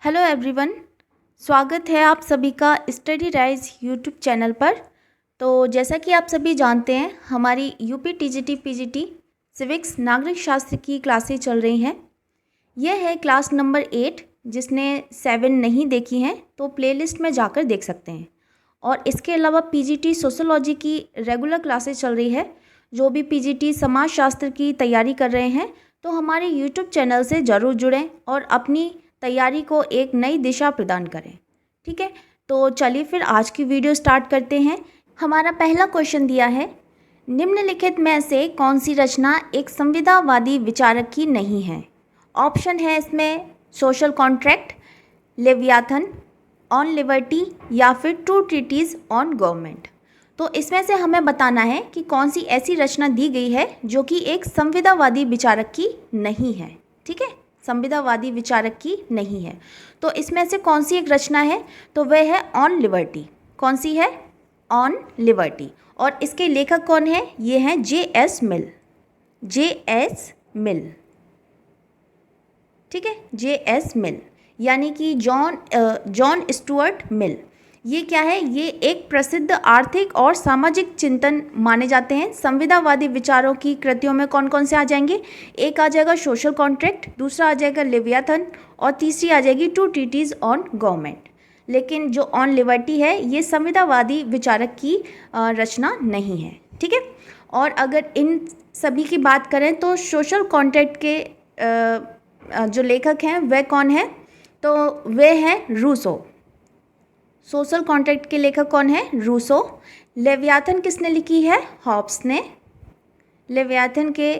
Hello everyone. स्वागत है आप सभी का स्टडी राइज यूट्यूब चैनल पर। तो जैसा कि आप सभी जानते हैं, हमारी यूपी टीजीटी पीजीटी सिविक्स नागरिक शास्त्र की क्लासें चल रही हैं। यह है क्लास नंबर 8। जिसने 7 नहीं देखी हैं तो प्लेलिस्ट में जाकर देख सकते हैं। और इसके अलावा पीजीटी सोशोलॉजी की रेगुलर क्लासेस चल रही है। जो भी पीजीटी समाजशास्त्र की तैयारी कर रहे हैं तो हमारे यूट्यूब चैनल से ज़रूर जुड़ें और अपनी तैयारी को एक नई दिशा प्रदान करें। ठीक है, तो चलिए फिर आज की वीडियो स्टार्ट करते हैं। हमारा पहला क्वेश्चन दिया है, निम्नलिखित में से कौन सी रचना एक संविदावादी विचारक की नहीं है। ऑप्शन है इसमें social contract, Leviathan, on liberty या फिर ट्रू ट्रीटीज ऑन गवर्नमेंट। तो इसमें से हमें बताना है कि कौन सी ऐसी रचना दी गई है जो कि एक संविदावादी विचारक की नहीं है। ठीक है, संविदावादी विचारक की नहीं है। तो इसमें से कौन सी एक रचना है, तो वह है ऑन लिबर्टी। कौन सी है? On liberty. और इसके लेखक कौन है? ये हैं J.S. मिल। J.S. मिल, ठीक है, J.S. मिल यानी कि जॉन स्टुअर्ट मिल। ये क्या है? ये एक प्रसिद्ध आर्थिक और सामाजिक चिंतन माने जाते हैं। संविदावादी विचारों की कृतियों में कौन कौन से आ जाएंगे? एक आ जाएगा सोशल कॉन्ट्रैक्ट, दूसरा आ जाएगा लेवियाथन और तीसरी आ जाएगी टू ट्रीटीज ऑन गवर्नमेंट। लेकिन जो ऑन लिबर्टी है ये संविदावादी विचारक की रचना नहीं है। ठीक है, और अगर इन सभी की बात करें तो सोशल कॉन्ट्रैक्ट के जो लेखक हैं वह कौन है? तो वे हैं रूसो। सोशल कॉन्ट्रैक्ट के लेखक कौन है? रूसो। लेवियाथन किसने लिखी है? हॉब्स ने। लेवियाथन के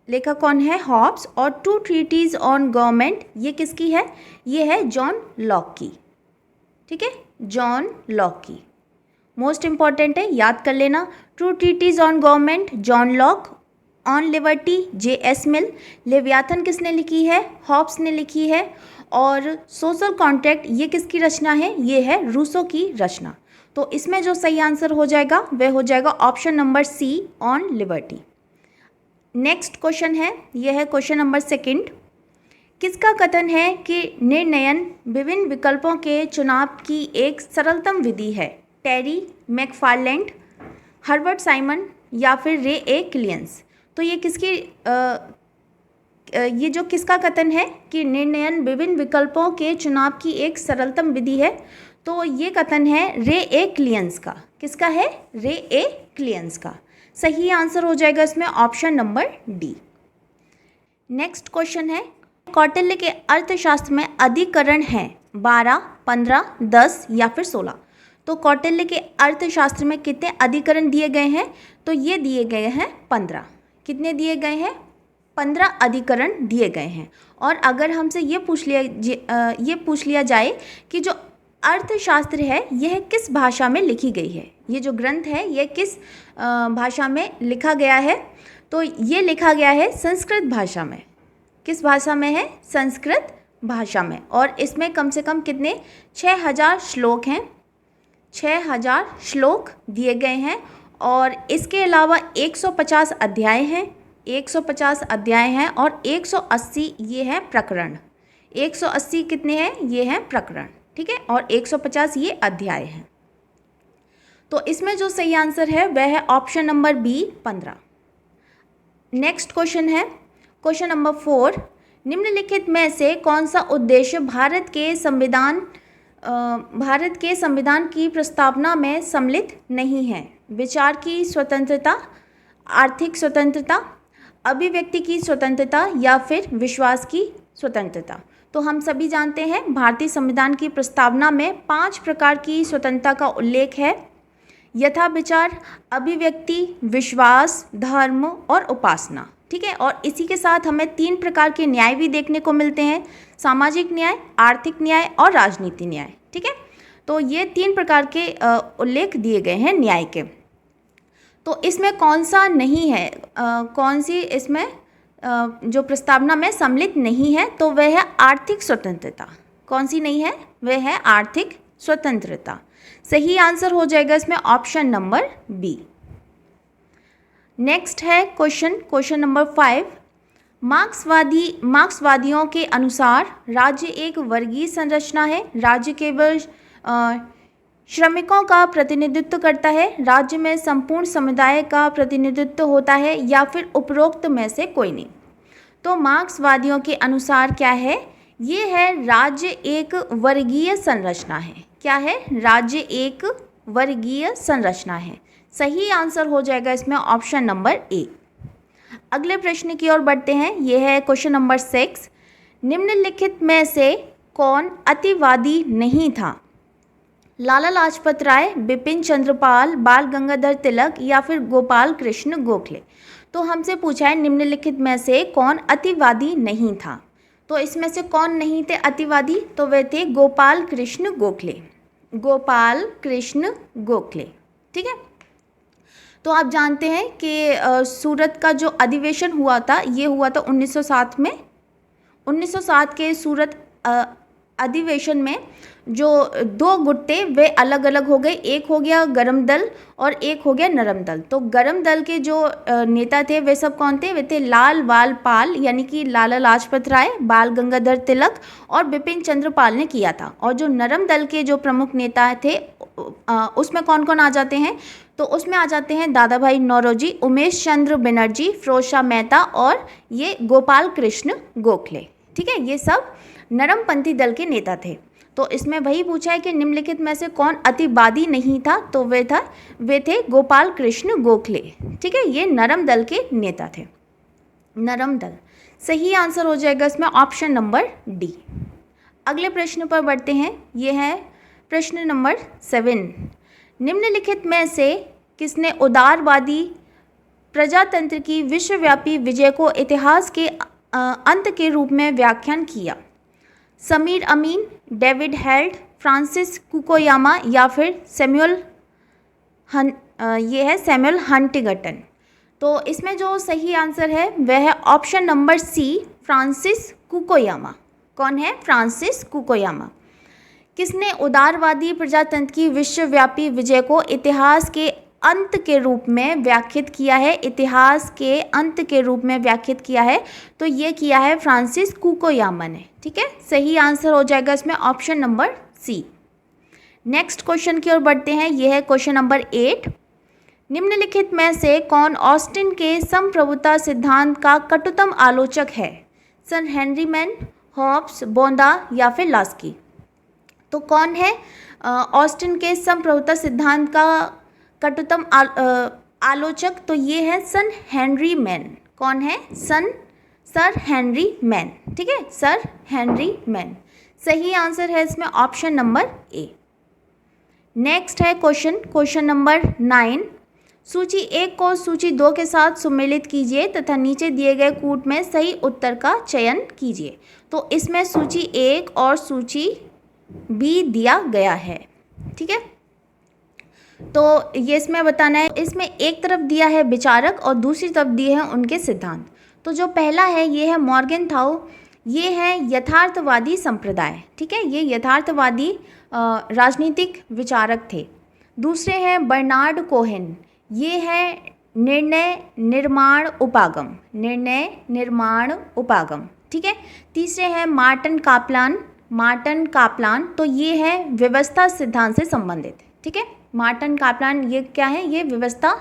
लेखक कौन है? हॉब्स। और टू ट्रीटीज ऑन गवर्नमेंट ये किसकी है? ये है जॉन लॉक की। ठीक है, जॉन लॉक की। मोस्ट इंपॉर्टेंट है, याद कर लेना। Two treatises on government John Locke, on liberty J.S. Mill, Leviathan किसने लिखी है? हॉब्स ने लिखी है। और सोशल कॉन्ट्रैक्ट ये किसकी रचना है? ये है रूसो की रचना। तो इसमें जो सही आंसर हो जाएगा वह हो जाएगा option number C, on liberty. Next question है, यह है क्वेश्चन नंबर 2। किसका कथन है कि निर्णयन विभिन्न विकल्पों के चुनाव की एक सरलतम विधि है? टेरी मैकफार्लैंड, हर्बर्ट साइमन या फिर रे ए क्लियंस। तो ये किसकी ये जो किसका कथन है कि निर्णयन विभिन्न विकल्पों के चुनाव की एक सरलतम विधि है, तो ये कथन है रे ए क्लियंस का। किसका है? रे ए क्लियंस का। सही आंसर हो जाएगा इसमें option number D। Next question है, कौटिल्य के अर्थशास्त्र में अधिकरण हैं 12, 15, 10 या फिर 16। तो कौटिल्य के अर्थशास्त्र में कितने अधिकरण दिए गए हैं? तो ये दिए गए हैं 15। कितने दिए गए हैं? 15 अधिकरण दिए गए हैं। और अगर हमसे ये पूछ लिया जाए कि जो अर्थशास्त्र है यह किस भाषा में लिखी गई है, ये जो ग्रंथ है यह किस भाषा में लिखा गया है, तो ये लिखा गया है संस्कृत भाषा में। किस भाषा में है? संस्कृत भाषा में। और इसमें कम से कम कितने? 6000 श्लोक हैं। 6000 श्लोक दिए गए हैं। और इसके अलावा 150 अध्याय हैं। 150 अध्याय हैं और 180 ये हैं प्रकरण। 180 कितने हैं? ये हैं प्रकरण। ठीक है, और 150 ये अध्याय हैं। तो इसमें जो सही आंसर है वह है option number B, 15। Next question है क्वेश्चन नंबर 4। निम्नलिखित में से कौन सा उद्देश्य भारत के संविधान की प्रस्तावना में सम्मिलित नहीं है? विचार की स्वतंत्रता, आर्थिक स्वतंत्रता, अभिव्यक्ति की स्वतंत्रता या फिर विश्वास की स्वतंत्रता। तो हम सभी जानते हैं भारतीय संविधान की प्रस्तावना में 5 प्रकार की स्वतंत्रता का उल्लेख है: यथा विचार, अभिव्यक्ति, विश्वास, धर्म और उपासना। ठीक है, और इसी के साथ हमें 3 प्रकार के न्याय भी देखने को मिलते हैं: सामाजिक न्याय, आर्थिक न्याय और राजनीति न्याय। ठीक है, तो ये 3 प्रकार के उल्लेख दिए गए हैं न्याय के। तो इसमें कौन सा नहीं है, कौन सी इसमें जो प्रस्तावना में सम्मिलित नहीं है? तो वह है आर्थिक स्वतंत्रता। कौन सी नहीं है? वह है आर्थिक स्वतंत्रता। सही आंसर हो जाएगा इसमें ऑप्शन नंबर B। नेक्स्ट है क्वेश्चन नंबर 5। मार्क्सवादियों के अनुसार राज्य एक वर्गीय संरचना है। राज्य केवल श्रमिकों का प्रतिनिधित्व करता है। राज्य में संपूर्ण समुदाय का प्रतिनिधित्व होता है या फिर उपरोक्त में से कोई नहीं। तो मार्क्सवादियों के अनुसार क्या है, ये है राज्य एक वर्गीय संरचना है। क्या है, राज्य एक वर्गीय संरचना है। सही आंसर हो जाएगा इसमें ऑप्शन नंबर ए। अगले प्रश्न की ओर बढ़ते हैं। यह है क्वेश्चन नंबर 6। निम्नलिखित में से कौन अतिवादी नहीं था? लाला लाजपत राय, बिपिन चंद्रपाल, बाल गंगाधर तिलक या फिर गोपाल कृष्ण गोखले। तो हमसे पूछा है निम्नलिखित में से कौन अतिवादी नहीं था। तो इसमें से कौन नहीं थे अतिवादी? तो वे थे गोपाल कृष्ण गोखले। गोपाल कृष्ण गोखले, ठीक है। तो आप जानते हैं कि सूरत का जो अधिवेशन हुआ था, ये हुआ था 1907 में। 1907 के सूरत अधिवेशन में जो दो गुट थे वे अलग अलग हो गए। एक हो गया गरम दल और एक हो गया नरम दल। तो गरम दल के जो नेता थे वे सब कौन थे? वे थे लाल बाल पाल, यानी कि लाला लाजपत राय, बाल गंगाधर तिलक और बिपिन चंद्र पाल ने किया था। और जो नरम दल के जो प्रमुख नेता थे उसमें कौन कौन आ जाते हैं? तो उसमें आ जाते हैं दादा भाई नौरोजी, उमेश चंद्र बनर्जी, फिरोज शाह मेहता और ये गोपाल कृष्ण गोखले, ठीक है। ये सब नरमपंथी दल के नेता थे। तो इसमें वही पूछा है कि निम्नलिखित में से कौन अतिवादी नहीं था? तो वे थे गोपाल कृष्ण गोखले, ठीक है। ये नरम दल के नेता थे। नरम दल सही आंसर हो जाएगा इसमें ऑप्शन नंबर डी। अगले प्रश्न पर बढ़ते हैं। ये है प्रश्न नंबर 7। निम्नलिखित में से किसने उदारवादी प्रजातंत्र की विश्वव्यापी विजय को इतिहास के अंत के रूप में व्याख्यान किया? समीर अमीन, डेविड हेल्ड, फ्रांसिस कुकोयामा या फिर सैमुअल हंटिंगटन। तो इसमें जो सही आंसर है वह है ऑप्शन नंबर सी, फ्रांसिस कुकोयामा। कौन है? फ्रांसिस कुकोयामा। किसने उदारवादी प्रजातंत्र की विश्वव्यापी विजय को इतिहास के अंत के रूप में व्याख्यात किया है? इतिहास के अंत के रूप में व्याख्यात किया है, तो ये किया है फ्रांसिस कुकोयामा ने, ठीक है। सही आंसर हो जाएगा इसमें option number C. Next question की ओर बढ़ते हैं। यह है क्वेश्चन नंबर 8। निम्नलिखित में से कौन ऑस्टिन के संप्रभुता सिद्धांत का कटुतम आलोचक है? सर हेनरी मैन, हॉब्स, बोंदा या फिर लास्की। तो कौन है ऑस्टिन के संप्रभुता सिद्धांत का कटुतम आलोचक? तो ये है सन हेनरी मैन। कौन है? सर हेनरी मैन, ठीक है। सर हेनरी मैन सही आंसर है इसमें ऑप्शन नंबर ए। नेक्स्ट है क्वेश्चन नंबर 9। सूची 1 को सूची 2 के साथ सुमेलित कीजिए तथा नीचे दिए गए कूट में सही उत्तर का चयन कीजिए। तो इसमें सूची 1 और सूची बी दिया गया है, ठीक है। तो ये इसमें बताना है, इसमें एक तरफ दिया है विचारक और दूसरी तरफ दिए हैं उनके सिद्धांत। तो जो पहला है ये है मॉर्गेनथाउ, ये है यथार्थवादी संप्रदाय, ठीक है। ये यथार्थवादी राजनीतिक विचारक थे। दूसरे हैं बर्नार्ड कोहेन, ये है निर्णय निर्माण उपागम, ठीक है। तीसरे हैं मार्टन कापलान, तो ये है व्यवस्था सिद्धांत से संबंधित, ठीक है। मार्टन कापलान ये क्या है? ये व्यवस्था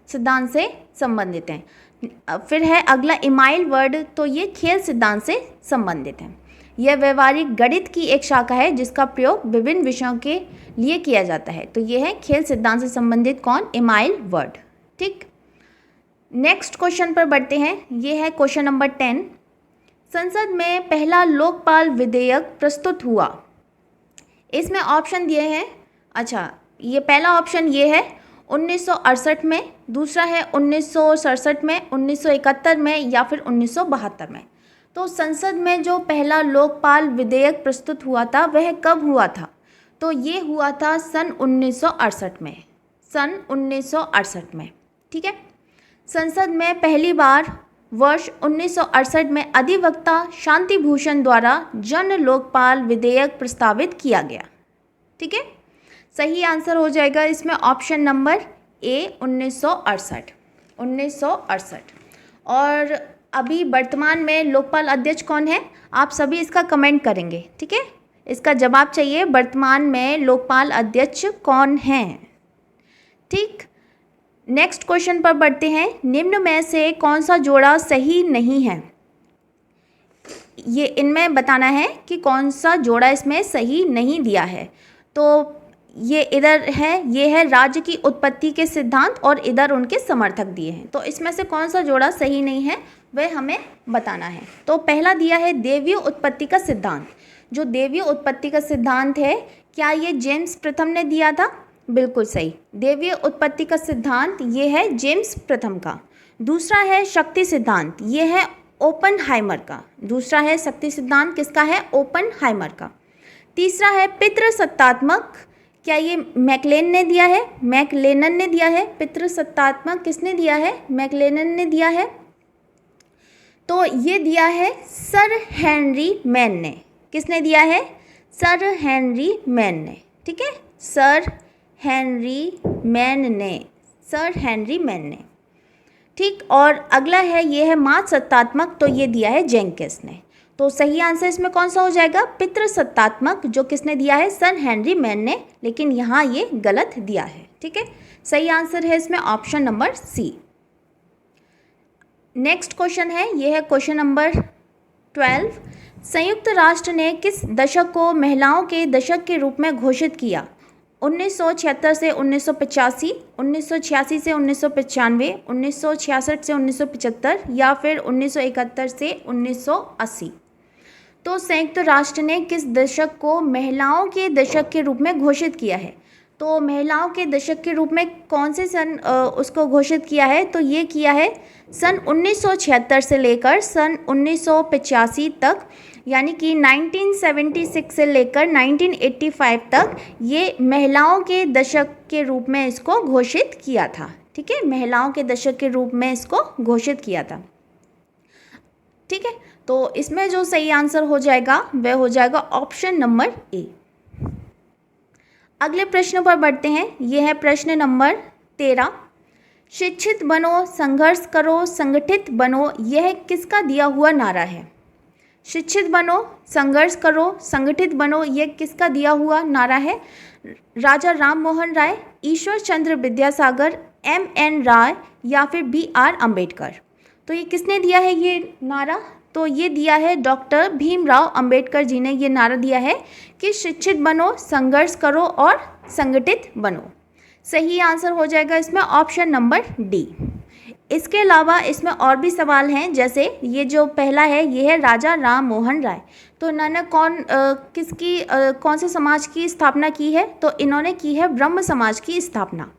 सिद्धांत से संबंधित हैं। फिर है अगला इमाइल वर्ड, तो ये खेल सिद्धांत से संबंधित है। यह व्यवहारिक गणित की एक शाखा है जिसका प्रयोग विभिन्न विषयों के लिए किया जाता है। तो ये है खेल सिद्धांत से संबंधित कौन? इमाइल वर्ड, ठीक। नेक्स्ट क्वेश्चन पर बढ़ते हैं। ये है क्वेश्चन नंबर 10। संसद में पहला लोकपाल विधेयक प्रस्तुत हुआ। इसमें ऑप्शन दिए हैं। अच्छा, ये पहला ऑप्शन ये है 1968 में, दूसरा है 1967 में, 1971 में या फिर 1972 में। तो संसद में जो पहला लोकपाल विधेयक प्रस्तुत हुआ था वह कब हुआ था? तो ये हुआ था सन 1968 में, सन 1968 में, ठीक है। संसद में पहली बार वर्ष 1968 में अधिवक्ता शांति भूषण द्वारा जन लोकपाल विधेयक प्रस्तावित किया गया, ठीक है। सही आंसर हो जाएगा इसमें ऑप्शन नंबर ए 1968। और अभी वर्तमान में लोकपाल अध्यक्ष कौन है? आप सभी इसका कमेंट करेंगे, ठीक है। इसका जवाब चाहिए, वर्तमान में लोकपाल अध्यक्ष कौन है। ठीक, नेक्स्ट क्वेश्चन पर बढ़ते हैं। निम्न में से कौन सा जोड़ा सही नहीं है? ये इनमें बताना है कि कौन सा जोड़ा इसमें सही नहीं दिया है। तो ये इधर है, ये है राज्य की उत्पत्ति के सिद्धांत और इधर उनके समर्थक दिए हैं। तो इसमें से कौन सा जोड़ा सही नहीं है वह हमें बताना है। तो पहला दिया है देवीय उत्पत्ति का सिद्धांत। जो देवीय उत्पत्ति का सिद्धांत है, क्या ये जेम्स प्रथम ने दिया था? बिल्कुल सही, देवीय उत्पत्ति का सिद्धांत ये है जेम्स प्रथम का। दूसरा है शक्ति सिद्धांत, ये है ओपनहाइमर का। दूसरा है शक्ति सिद्धांत किसका है? ओपनहाइमर का। तीसरा है पितृसत्तात्मक, क्या ये मैकलेन ने दिया है? मैकलेनन ने दिया है। पितृसत्तात्मक किसने दिया है? मैकलेनन ने दिया है। तो ये दिया है सर हेनरी मैन ने। किसने दिया है? सर हेनरी मैन ने, ठीक है, सर हेनरी मैन ने, सर हेनरी मैन ने। ठीक, और अगला है ये है मातृसत्तात्मक, तो ये दिया है जेंकिस ने। तो सही आंसर इसमें कौन सा हो जाएगा? पितृसत्तात्मक, जो किसने दिया है? सर हेनरी मैन ने, लेकिन यहाँ ये गलत दिया है, ठीक है। सही आंसर है इसमें option number C. Next question है, ये है क्वेश्चन नंबर 12। संयुक्त राष्ट्र ने किस दशक को महिलाओं के दशक के रूप में घोषित किया? 1976 से 1985, 1986 से 1995, 1966 से 1975 या फिर 1971 से 1980। तो संयुक्त राष्ट्र ने किस दशक को महिलाओं के दशक के रूप में घोषित किया है? तो महिलाओं के दशक के रूप में कौन से सन उसको घोषित किया है? तो ये किया है सन 1976 से लेकर सन 1985 तक, यानी कि 1976 से लेकर 1985 तक ये महिलाओं के दशक के रूप में इसको घोषित किया था, ठीक है, महिलाओं के दशक के रूप में इसको घोषित किया था, ठीक है। तो इसमें जो सही आंसर हो जाएगा वह हो जाएगा ऑप्शन नंबर ए। अगले प्रश्न पर बढ़ते हैं। यह है प्रश्न नंबर 13। शिक्षित बनो, संघर्ष करो, संगठित बनो, यह किसका दिया हुआ नारा है? शिक्षित बनो, संघर्ष करो, संगठित बनो, यह किसका दिया हुआ नारा है? राजा राम मोहन राय, ईश्वर चंद्र विद्यासागर, M.N. राय या फिर B.R. अम्बेडकर। तो ये किसने दिया है ये नारा? तो ये दिया है डॉक्टर भीमराव अंबेडकर जी ने ये नारा दिया है कि शिक्षित बनो, संघर्ष करो और संगठित बनो। सही आंसर हो जाएगा इसमें ऑप्शन नंबर डी। इसके अलावा इसमें और भी सवाल हैं, जैसे ये जो पहला है ये है राजा राम मोहन राय। तो इन्होंने कौन से समाज की स्थापना की है? तो इन्होंने की है ब्रह्म समाज की स्थापना,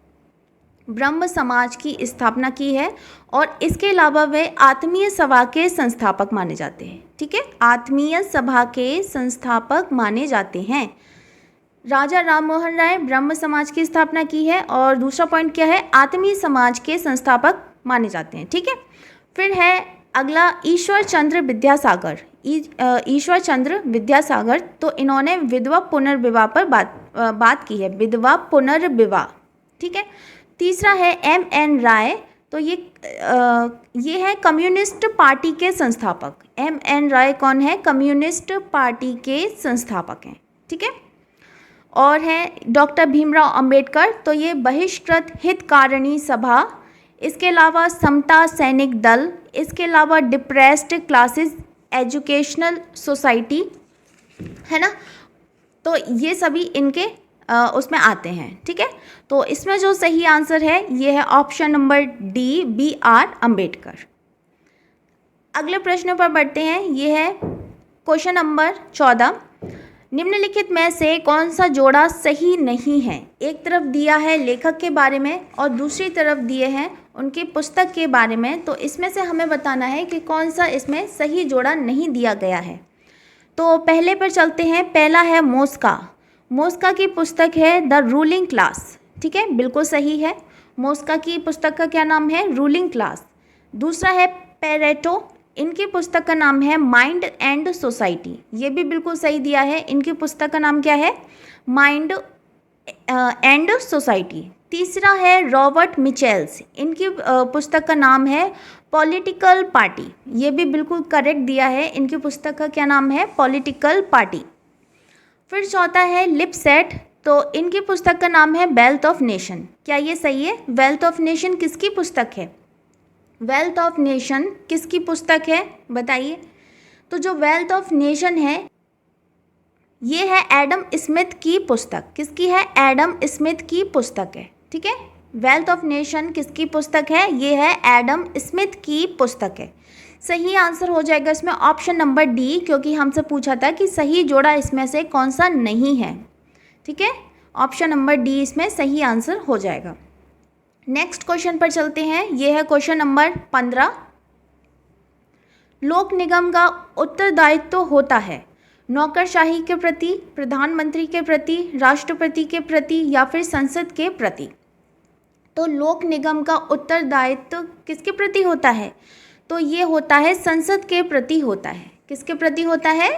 ब्रह्म समाज की स्थापना की है। और इसके अलावा वे आत्मीय सभा के संस्थापक माने जाते हैं, ठीक है, आत्मीय सभा के संस्थापक माने जाते हैं। राजा राम मोहन राय ब्रह्म समाज की स्थापना की है और दूसरा पॉइंट क्या है? आत्मीय समाज के संस्थापक माने जाते हैं, ठीक है। फिर है अगला ईश्वर चंद्र विद्यासागर। ईश्वर चंद्र विद्यासागर, तो इन्होंने विधवा पुनर्विवाह पर बात की है, विधवा पुनर्विवाह, ठीक है। तीसरा है M.N. राय, तो ये है कम्युनिस्ट पार्टी के संस्थापक। M.N. राय कौन है? कम्युनिस्ट पार्टी के संस्थापक हैं, ठीक है। और है डॉक्टर भीमराव अंबेडकर, तो ये बहिष्कृत हितकारिणी सभा, इसके अलावा समता सैनिक दल, इसके अलावा डिप्रेस्ड क्लासेस एजुकेशनल सोसाइटी, है ना। तो ये सभी इनके उसमें आते हैं, ठीक है। तो इसमें जो सही आंसर है ये है option number D, B.R. Ambedkar. अगले प्रश्न पर बढ़ते हैं। ये है क्वेश्चन नंबर 14। निम्नलिखित में से कौन सा जोड़ा सही नहीं है? एक तरफ दिया है लेखक के बारे में और दूसरी तरफ दिए हैं उनकी पुस्तक के बारे में। तो इसमें से हमें बताना है कि कौन सा इसमें सही जोड़ा नहीं दिया गया है। तो पहले पर चलते हैं। पहला है मोस्का। मोस्का की पुस्तक है द रूलिंग क्लास, ठीक है, बिल्कुल सही है। मोस्का की पुस्तक का क्या नाम है? Ruling class. दूसरा है पेरेटो, इनकी पुस्तक का नाम है माइंड एंड सोसाइटी, ये भी बिल्कुल सही दिया है। इनकी पुस्तक का नाम क्या है? माइंड एंड सोसाइटी, तीसरा है रॉबर्ट मिचेल्स, इनकी पुस्तक का नाम है पॉलिटिकल पार्टी। ये भी बिल्कुल करेक्ट दिया है, इनकी पुस्तक का क्या नाम है? Political party. फिर चौथा है लिपसेट, तो इनकी पुस्तक का नाम है वेल्थ ऑफ नेशन। क्या ये सही है? वेल्थ ऑफ नेशन किसकी पुस्तक है? वेल्थ ऑफ नेशन किसकी पुस्तक है बताइए? तो जो वेल्थ ऑफ नेशन है ये है एडम स्मिथ की पुस्तक। किसकी है? एडम स्मिथ की पुस्तक है। ठीक है, वेल्थ ऑफ नेशन किसकी पुस्तक है? ये है एडम स्मिथ की पुस्तक है। सही आंसर हो जाएगा इसमें ऑप्शन नंबर डी, क्योंकि हमसे पूछा था कि सही जोड़ा इसमें से कौन सा नहीं है। ठीक है, ऑप्शन नंबर डी इसमें सही आंसर हो जाएगा। नेक्स्ट क्वेश्चन पर चलते हैं। ये है क्वेश्चन नंबर 15। लोक निगम का उत्तरदायित्व होता है नौकरशाही के प्रति, प्रधानमंत्री के प्रति, राष्ट्रपति के प्रति या फिर संसद के प्रति। तो लोक निगम का उत्तरदायित्व किसके प्रति होता है? तो ये होता है संसद के प्रति होता है। किसके प्रति होता है?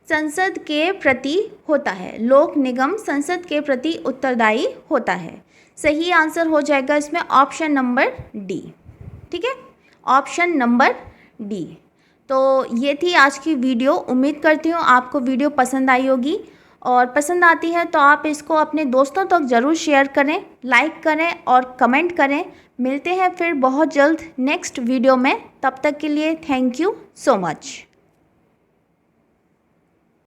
संसद के प्रति होता है। लोक निगम संसद के प्रति उत्तरदायी होता है। सही आंसर हो जाएगा इसमें ऑप्शन नंबर डी। ठीक है, ऑप्शन नंबर डी। तो ये थी आज की वीडियो। उम्मीद करती हूँ आपको वीडियो पसंद आई होगी, और पसंद आती है तो आप इसको अपने दोस्तों तक ज़रूर शेयर करें, लाइक करें और कमेंट करें। मिलते हैं फिर बहुत जल्द नेक्स्ट वीडियो में। तब तक के लिए थैंक यू सो मच।